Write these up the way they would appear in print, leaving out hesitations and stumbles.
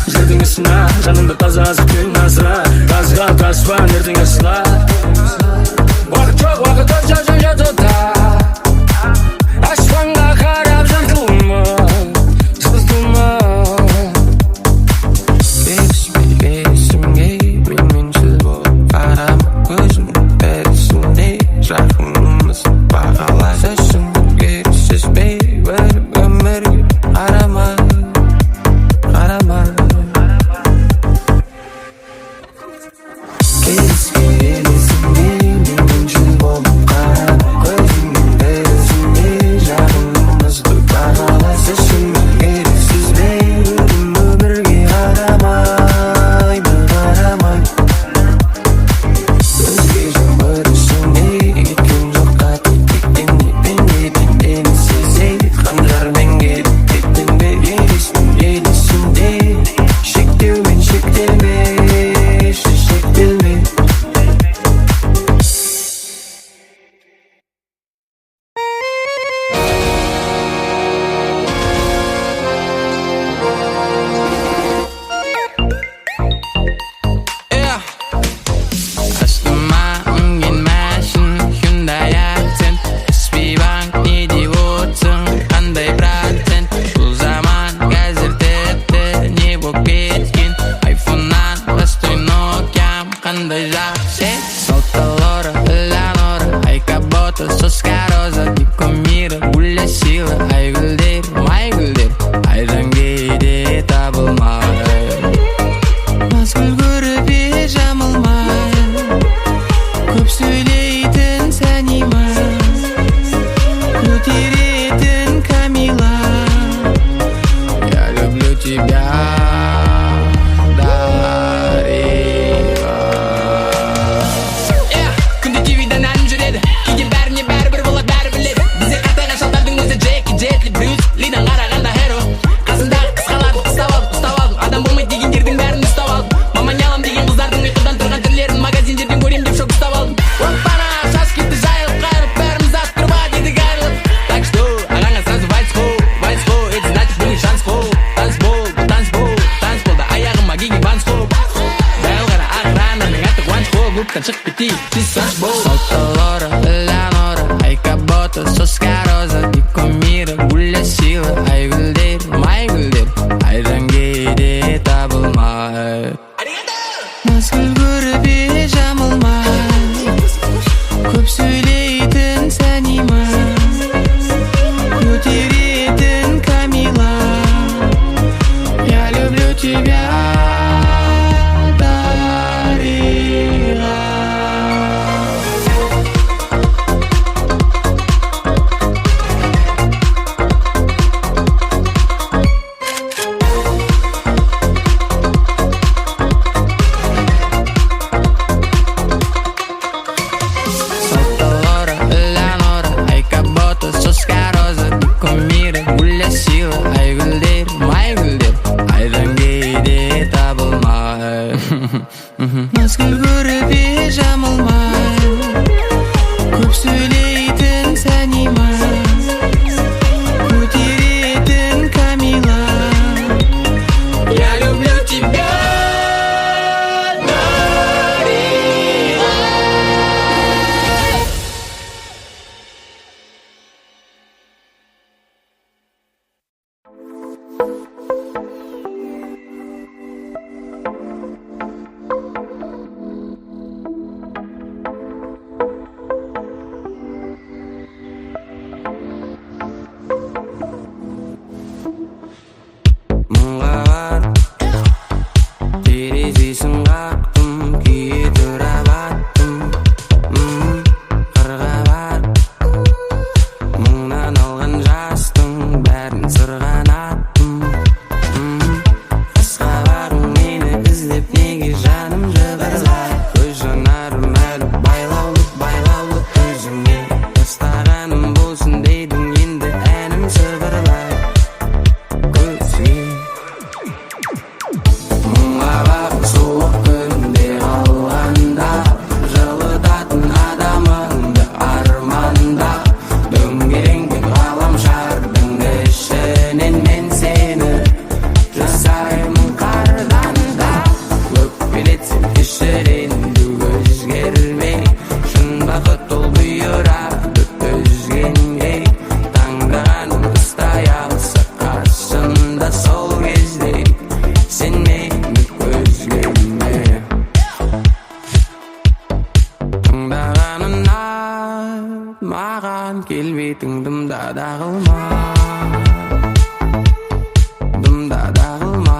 Жердің үстіне жанымды таза азықпен асыра, газға таспан ертең асыла. Уақыт жоқ, уақыт өт жатуда, аспанға қарап жыртылма, сыздылма. Есімге менменсіз болып қарама көзім бәрісінде жақынымыз бағалай сөзсің керісізбей бір өмірге қарама. Kiss bilbeytin dımda dağılma, dımda dağılma.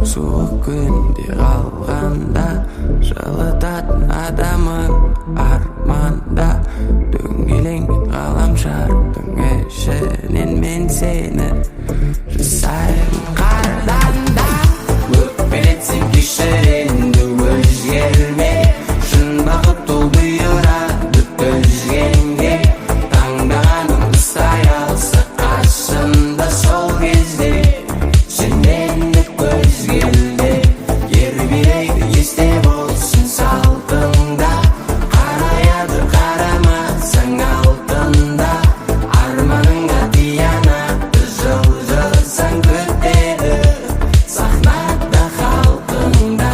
Suuk günde kalganda, жылытатын адамın armanda. Дөңгеленген ғаламшардың ішінен мен сені жасаймын қардан-да. Өкпелетсем кешіренді өзгермей, шын бақыт ол бұйырады өзгенге. Таңдағанымды сай алса қасымда сол кезде сенен өзгелде ербирейді есте болсын салтыңда. Қараяды қарамасаң алтында, арманыңа тиянаты жылжысаң күтеді сахнада халқыңда.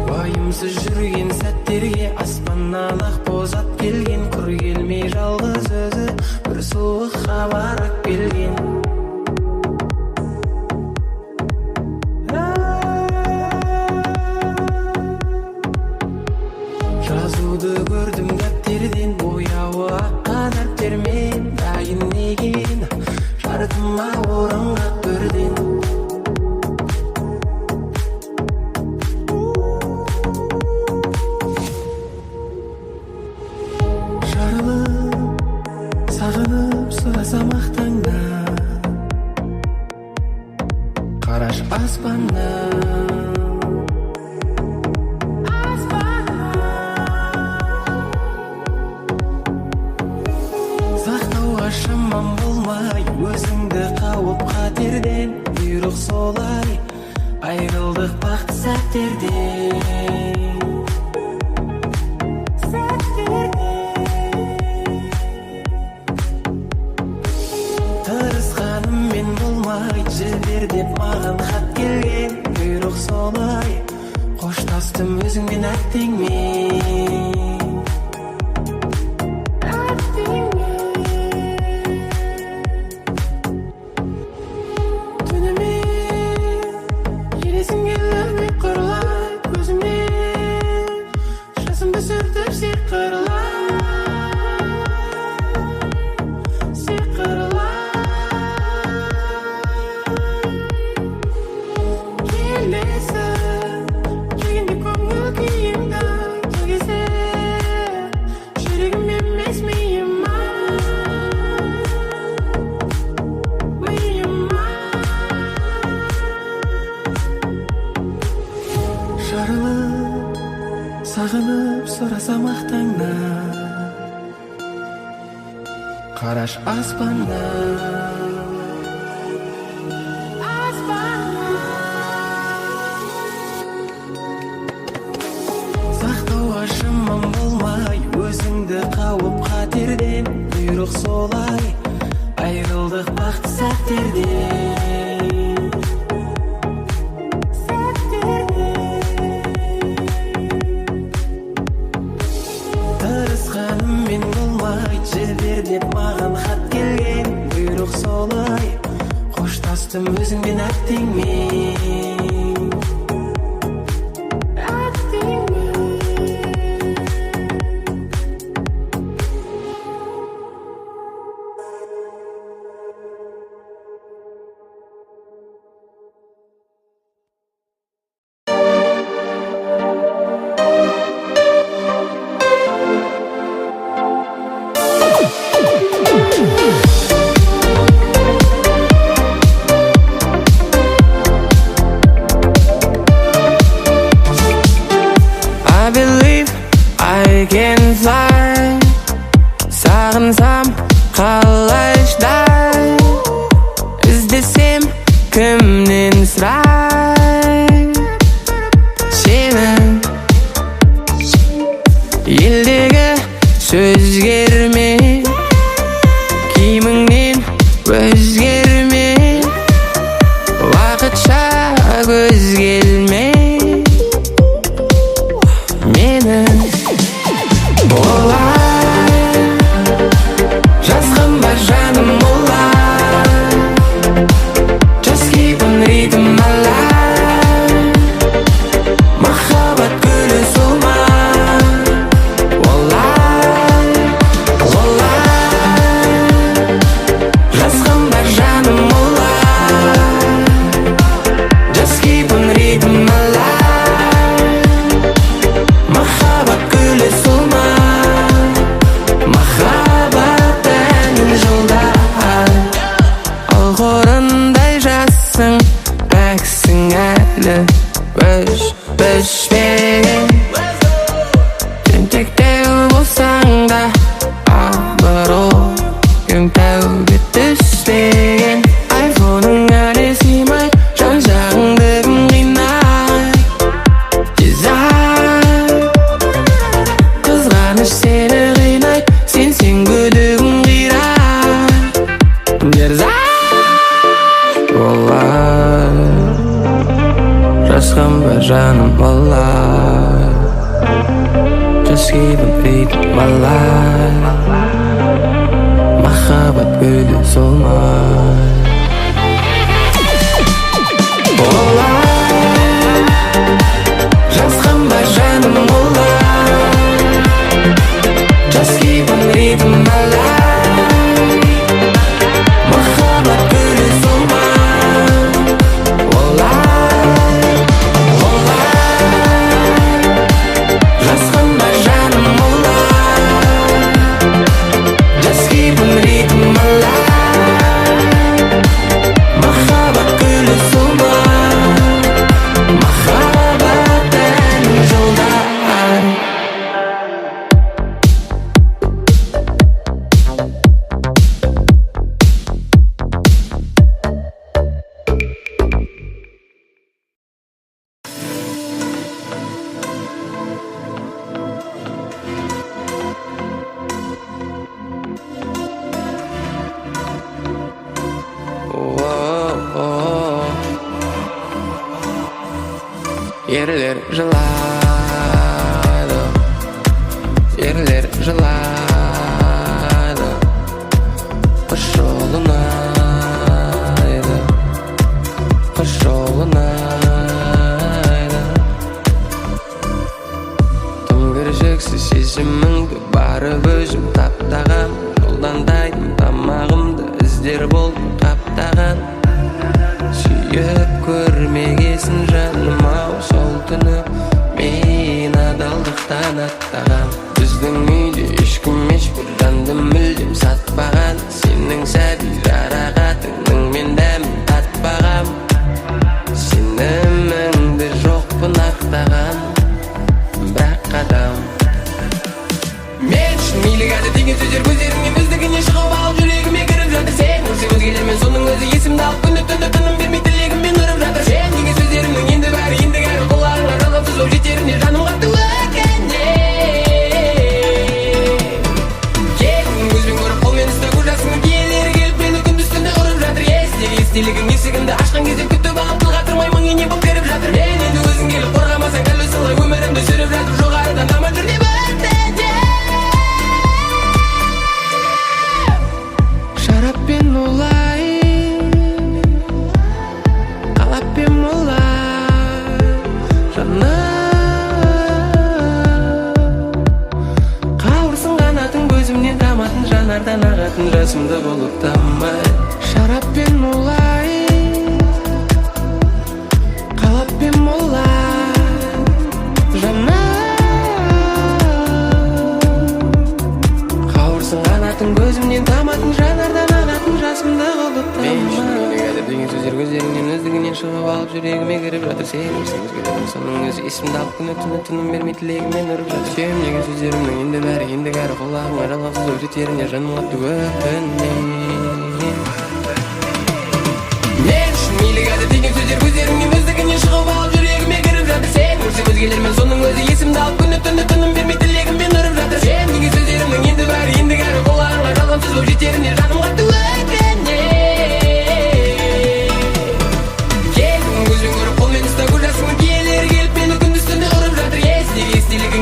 Уайымсыз жүрген сәттерге аспаннан ақ боз ат келген. Құр келмей жалғыз өзі бір суық хабар келген. Жазуды көрдім дәптерден, бояуы аққа дәптермен. Дайын неген жарытыма орынға бірден. Жарылып, сағынып сұрасам ақ таңнан, қараш аспаннан. Сақтауға шамам болмай, өзіңді қауып қатерден. Бұйрық солай, айрылдық бақыт сәттерден. Тырысқаныммен болмай, жібер деп маған хат келген. Бұйрық солай, қоштастым өзіңмен әттеңмен. Жарылып, сағынып сұрасам ақ таңнан, қараш аспаннан. Сақтауға шамам болмай, өзіңді қауып қатерден. Бұйрық солай, айрылдық бақыт сәттерден. Тырысқаныммен болмай, жібер деп маған хат келген. Бұйрық солай, қоштастым өзіңмен әттеңмен. ekensің сағынсам қалай шыдай іздесем кімнен сұрай сенің елдегі сөзгерме киіміңнен өзгерме уақытша көз келме менің олай жазғым бар жаным олай Just keep on rhythm alive махаббат гүлі солмай олай жазғым бар жаным олай Just keep on rhythm alive махаббат гүлі солмай махаббат әнін жолдай ал қорындай жассың пәксің әлі өшпеген тентектеу болсаң да абыройың тәуге түспеген айфоның әлі сыймай жан жағыңды кім қинай дизайн қызғаныш сені қинайды сенсең күдігің қирай дерзай олай жазғым бар жаным олай Just keep on rhythm alive махаббат гүлі солмай олай жазғым бар жаным олай Just keep on rhythm alive махаббат гүлі солмай олай жазғым бар жаным олай Just keep on rhythm alive махаббат гүлі солмай махаббат әнін жолдай Ерлер жылайды ерлер жылайды қыш жолынайды қыш жолынайды тым кіржексіз сезіміңді барып өзім таптаған қолдандайтын тамағымды іздер болдым қаптаған сүйіп көрмегесін жаным ау сол түні мен адалдықтан аттаған біздің үйде ешкім ешбір жанды мүлдем сатпаған сенің сәби жарағатыңның мен дәмін татпаған сеніміңді жоқпын ақтаған бірақ қадам мен үшін мейлі қазір деген сөздер көздеріңнен өздігінен шығып алып жүрегіме кіріп жатыр сен көрсең өзгелермен соның өзі есімді алып күні түні тыным бермей тілегіммен ұрып жатыр сен деген сөздерімнің енді бәрі ендігәрі құлағыңа жалғаусыз болып жетеріне жаным қатты өкіне келдің көзбен көріп қолмен ұстап көз жасыңның киелері келіп мені күндіз түні ұрып жатыр естегі естелігің есігімді ашқан кезде күтіп алып тіл қатырмай мың ене болып беріп жатыр мен енді өзің келіп қорғамасаң дәл осылай өмірімді сүріп жатыр жоғарыдан аман жүр деп өтті шараппен олай қалаппен олай жаным қауырсын қанатын көзімнен таматын жанардан ағатын жасымды болып тамай шараппен олай қалаппен олай жаным қауырсын қанатын көзімнен таматын жанардан ағатын жасымды болып тамай мен үшін деген сөздер көздеріңнен өздігінен шығып алып жүрегіме кіріп жатыр. Сен көрсеңіз келемін соның өзі есімді алып күні түні тыным бермей тілегіммен ұрып жатыр. Сүйем деген сөздерімнің енді бәрі енді кәрі құлағыңа жалғақсыз ой жетеріне жаным қатты өтінемін. Мен үшін мейлі кәді деген сөздер көздеріңнен өздігінен шығып алып жүрегіме кіріп жатыр. Сен көрсең өзгелермен соның өзі есімді алып күні түні тыным бермей тілегіммен ұрып жатыр. Сүйем деген сөздерімнің енді бәрі енді кәрі құлағыңа жалғақсыз ой жетеріне жаным қатты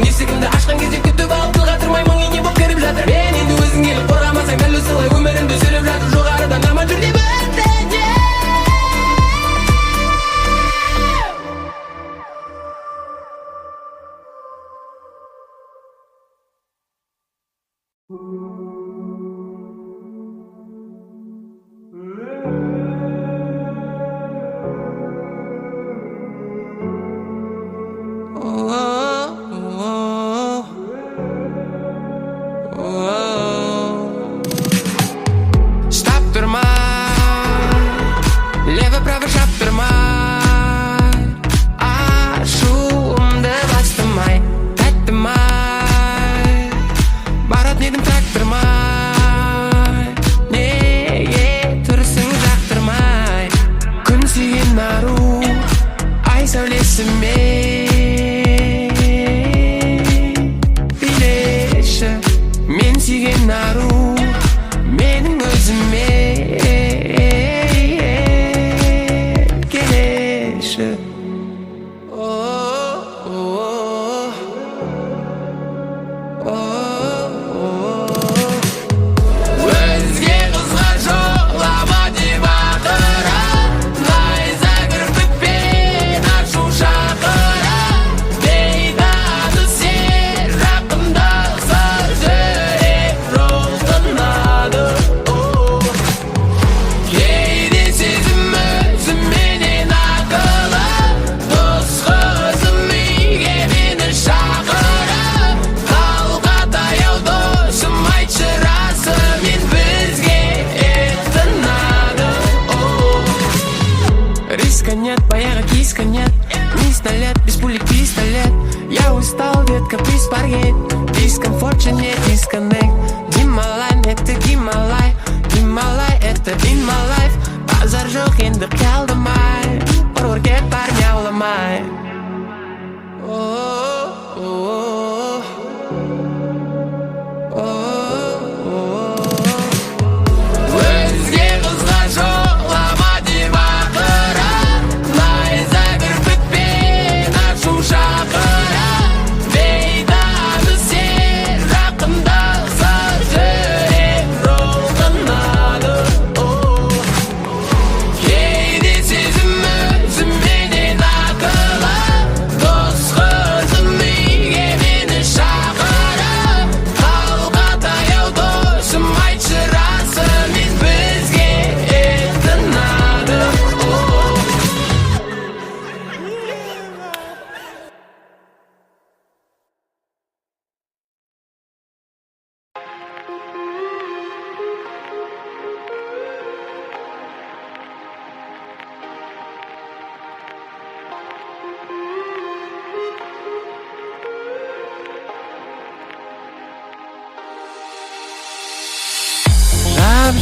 есігімді ашқан кезде күтіп алып тылға тұрмай мың ене болып кіріп жатыр. Мен енді өзің келіп қорғамасаң дәл осылай өмірімді сүріп жатыр. Жоғарыдан аман жүр деп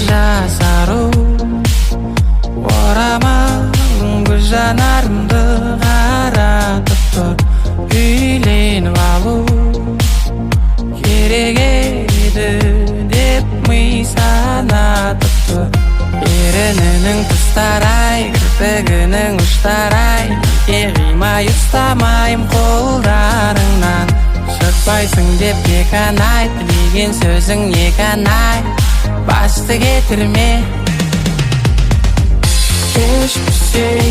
жасару орамалың гүл жанарымды қаратып тұр. Үйленіп алу керек еді деп ми санатып тұр. Ерінінің тұстарай, кірпігінің ұштарай, қимай ұстамайым қолдарыңнан. Шықпайсың деп беканай, тілеген сөзің еканай, басты кетірме. Кеш пүсей,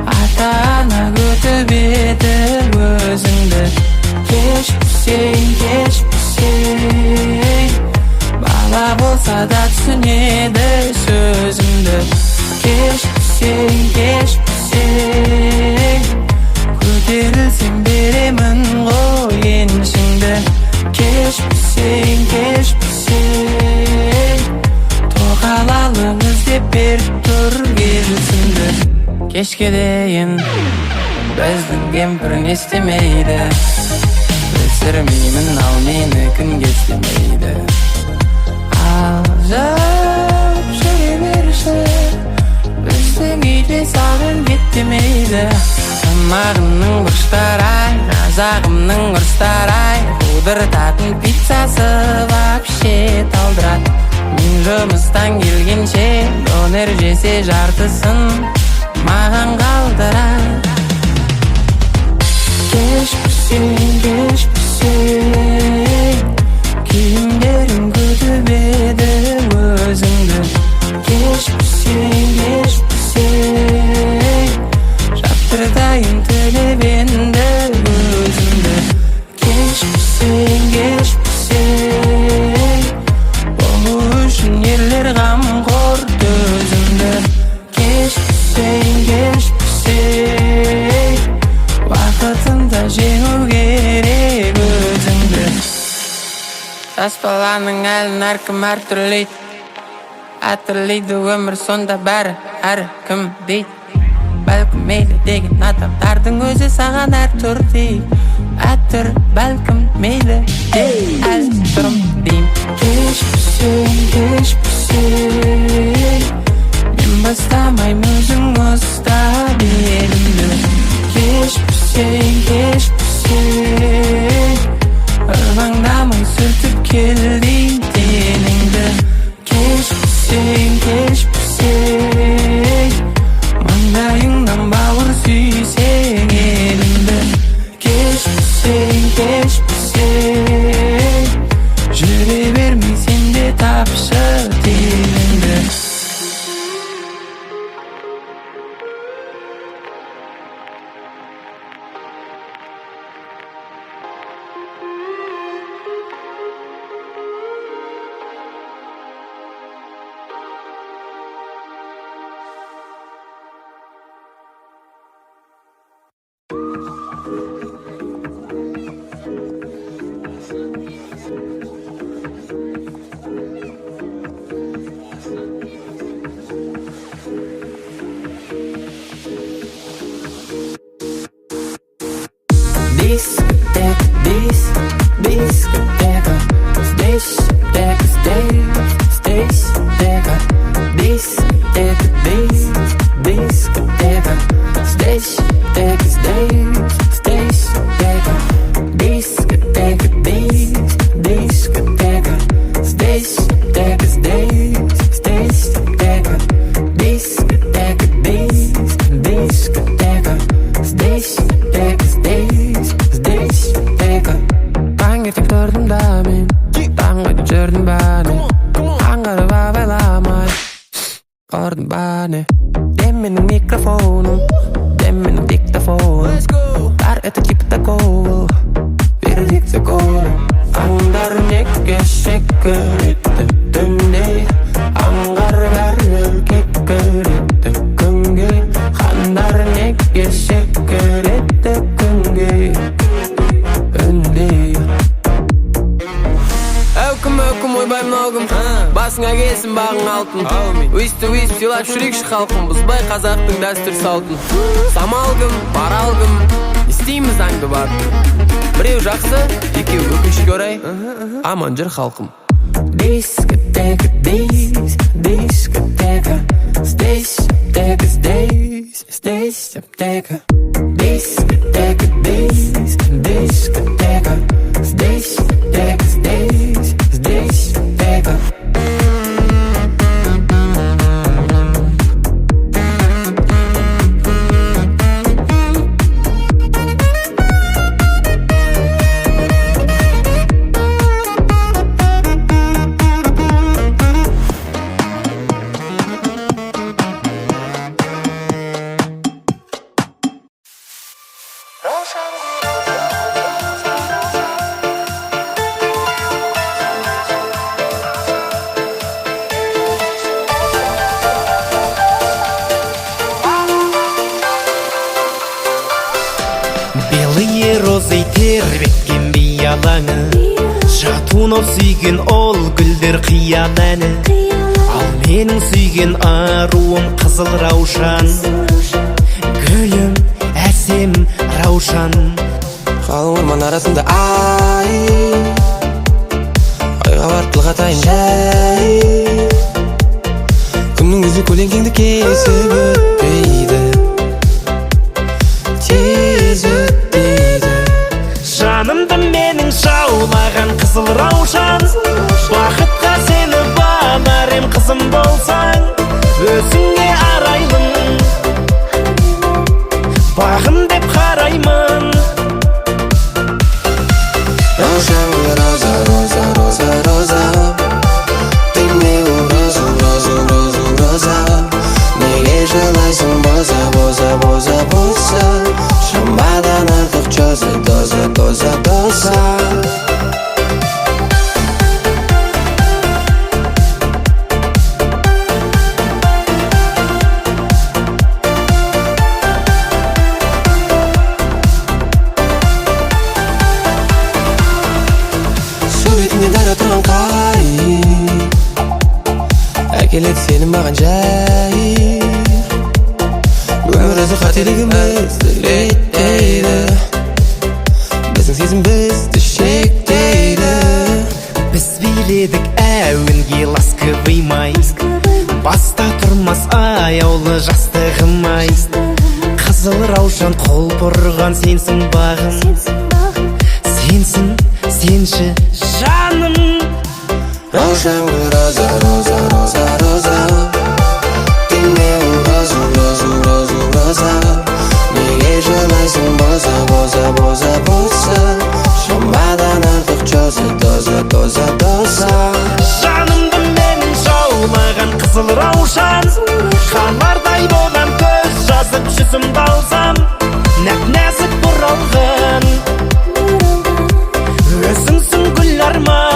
ата-ана күтіп еді өзіңді. Кеш пүсей, бала болса да түсінеді сөзімді. Кеш пүсей, көтерілсем беремін ғой еншіңді. Кеш пүсей, тоқалалың іздеп беріп тұр Кешке дейін біздің кемпір не істемейді. Өсірмеймін, ал мені күнге істемейді. Алжап жүре берші, біздің үйде саған кеттемейді. Тамағымның бұрыштар-ай, азағымның ұрыстар-ай, қудыртатын пиццасы вообще талдырат. Мен жұмыстан келгенше донер жесе жартысын маған қалдырат. Кеш пүсең, киімдерің күтіп еді өзіңді. Кеш пүсең, жаптыртайын тілеп енді өзіңді. Кеш пүсең, болу үшін ерлер қамқор төзімді. Кеш пүсең, уақытында жеңу керек өзіңді. Жас баланың әлін әркім әртүрлейді, әтірлейді өмір сонда бәрі әркім дейді. Бәлкім мейлі деген адамдардың өзі саған әртүрдей. Әтір бәлкім мейлі дей, әртүрім дейм. Кеш пүсең, мен бастамайм, өзің ұста белімді. Кеш пүсең, ырғаңдамай сүртіп келдейін деніңді. Кеш пүсең, маңдайыңнан бауыр сүйсең елімді. Кеш пүсең, жүре бермей сен де тапшы теліңді. Дискотека, здесь дискотека, дискотека, дискотека, здесь дискотека, дискотека, дискотека, здесь дискотека, дискотека, дискотека, здесь таңертең тұрдым да мен, таңға деп жүрдім бәріне, аңғарып абайламай ұрдым бәріне. Дем менің микрофоным, дем менің диктофоным, бар это типа такого, бері диктофоным. Аңдар неге секретті түнде, аңғарып әрі кекіретті күнге. Қандар неге секретті күнге үндей. Өкім ойбайым алғым, басыңа келсін бағың алтын. Уйсті сыйлап жүрекші халқым, бұзбай қазақтың дәстүр салтын. Самалғым, баралғым, істейміз аңды бар. Біреу жақсы, екеу өкінішке орай, аман жүр халқым. Дискотека, дискотека, здесь аптека. Дискотека, дискотека, здесь аптека. Белые розы тербеткен бей алаңы, жатуын сүйген ол гүлдер қиян әні. Ал менің сүйген аруым қызыл раушан, кетсем раушан. Қалың орман арасында айға барып тіл қатайын жай. Күннің өзі көлеңкеңді кесіп өтпейді, тез өтпейді. Жанымды менің жаулаған қызыл раушан, бақытқа сені бағар ем қызым болсаң. Өзіңе арайлым, бағым деп қараймын. Раушан роза, роза, роза, роза, ты милу розу, розу, розу, роза. Неге жылайсың боза, боза, боза, боза? Шамадан артық чоза, доза, доза, доза. Тұрған қай әкеледі сені маған жай. Өмір өзі қателігімізді реттейді, біздің сезім бізді шектейді. Біз биледік әуенге ласковый май, баста тұрмас аяулы жастығым-ай. Қызыл раушан қол бұрған сенсің бағым, сенсің, сенші жаным. Раушан роза, роза, роза, роза, ты милу розу, розу, розу, роза. Неге жылайсың боза, боза, боза, боза? Шамадан артық чоза, доза, доза, доза. Жанымды менің жаулаған қызыл раушан, қанардай болам көз жазып жүзімді алсам. Нәп-нәзік бұралған, өзіңсің гүл арман.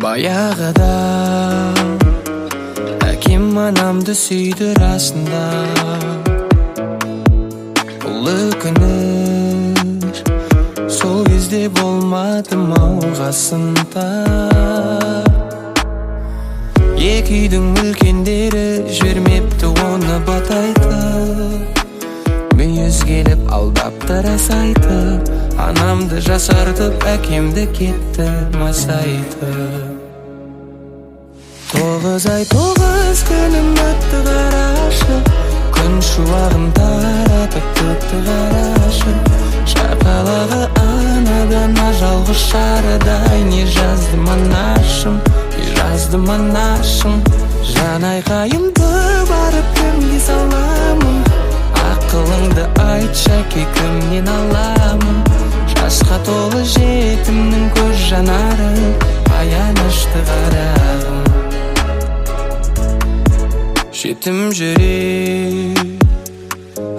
Баяғыда әкем анамды сүйді расында, бұл өкініш сол кезде болмады ма қасында. Екі үйдің үлкендері жібермепті оны батайтып, мүйіз келіп алдапты рас айтып. Анамды жасартып, әкемді кетті масайтып. 9 ай 9 күнім өтті қарашы, күн шуағын таратып төкті қарашы. Шақалағы анадан ажалғы шарыдай не жаздым анашым, не жаздым анашым. Жан айқайымды барып кімге саламын, ақылыңды айтшы әке кімнен аламын. Жасқа толы жетімнің көз жанары, аянышты қарағым. Жетім жүрек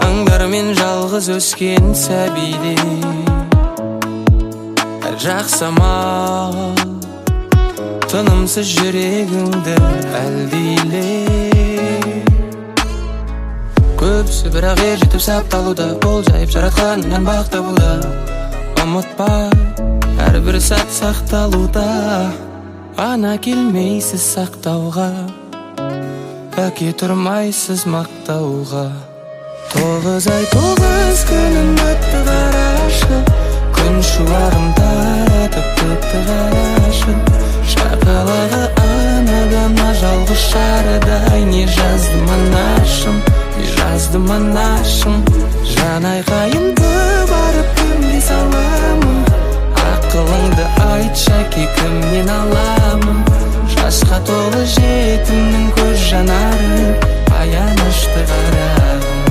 аңдармен жалғыз өскен сәбиде, әр жақсама тынымсыз жүрегіңді әлдейле. Көбісі бірақ ер жетіп сапталуда, бол жайып жаратқаннан бақ табуда. Ұмытпа, әрбір сәт сақталуда, ана келмейсіз сақтауға, әке тұрмайсыз мақтауға. 9 ай 9 күнім өтті қарашы, күн шуағын таратып төкті қарашы. Шақалағы анадан ажалғы шарыдай не жаздым анашым, не жаздым анашым. Жан айқайымды барып кімге саламын, ақылыңды айтшы әке кімнен аламын. Жасқа толы жетімнің көз жанары, аянышты қарағым.